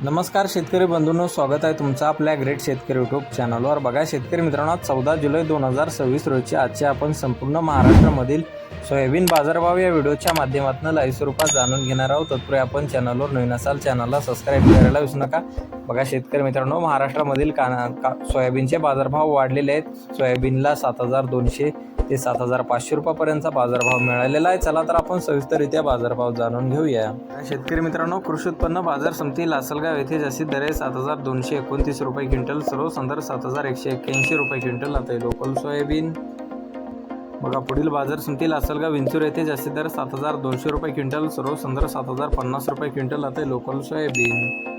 नमस्कार शेतकरी बंधूंनो, स्वागत आहे तुमचं आपल्या ग्रेट शेतकरी यूट्यूब चॅनलवर। बघा शेतकरी मित्रांनो, 14 जुलै 2026 रोजी आजचे आपण संपूर्ण महाराष्ट्रामधील सोयाबीन बाजारभाव या व्हिडिओच्या माध्यमातून लाईव्ह स्वरूपात जाणून घेणार आहोत। तत्पूर्वी आपण चॅनलवर नवीन असाल चॅनलला सबस्क्राईब करायला विसरू नका। बघा शेतकरी मित्रांनो, महाराष्ट्रामधील सोयाबीनचे बाजारभाव वाढलेले आहेत। सोयाबीनला 7200 ते 7500 रुपयापर्यंतचा बाजारभाव मिळालेला आहे। चला तर आपण सविस्तररित्या बाजारभाव जाणून घेऊया। शेतकरी मित्रांनो, कृषी उत्पन्न बाजार समिती लासलगाव येथे जास्तीत दर 7229 रुपये क्विंटल, सर्वसाधारण 7181 रुपये क्विंटल आता लोकल सोयाबीन। बघा पुढील बाजार समिती लासलगाव विंचूर येथे जास्तीत दर 7200 रुपये क्विंटल, सर्वसाधारण 7050 रुपये क्विंटल आता लोकल सोयाबीन।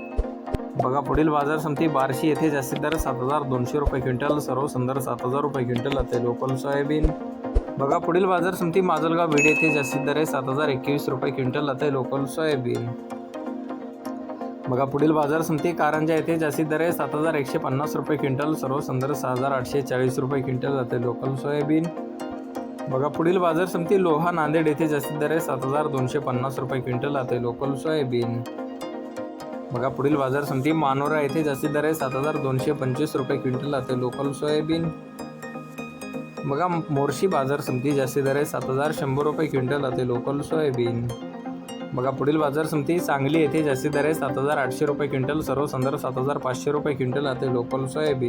बघा पुढील बाजार समिती बार्शी येथे जास्तीत दर 7200 रुपये क्विंटल, सर्वसाधारण 7000 रुपये क्विंटल आता लोकल सोयाबीन। बघा पुढील बाजार समिती माजलगाव बीड येथे जास्तीत दर 7021 रुपये क्विंटल आता लोकल सोयाबीन। बघा पुढील बाजार समिती कारंजा येथे जास्तीत दर 7150 रुपये क्विंटल, सर्वसाधारण 6840 रुपये क्विंटल आता लोकल सोयाबीन। बघा पुढील बाजार समिती लोहा नांदेड येथे जास्तीत दर 7250 रुपये क्विंटल आता लोकल सोयाबीन। बघा पुढील बाजार समिती मानोरा येथे जास्तीत दर 7225 रुपये क्विंटल आता लोकल सोयाबीन। बघा मोर्शी बाजार समिती जास्तीत दर 7100 रुपये क्विंटल आता लोकल सोयाबीन। बघा पुढील बाजार समिती सांगली येथे जास्तीत दर 7800 रुपये क्विंटल, सर्वसाधारण 7500 रुपये क्विंटल आता लोकल सोयाबीन।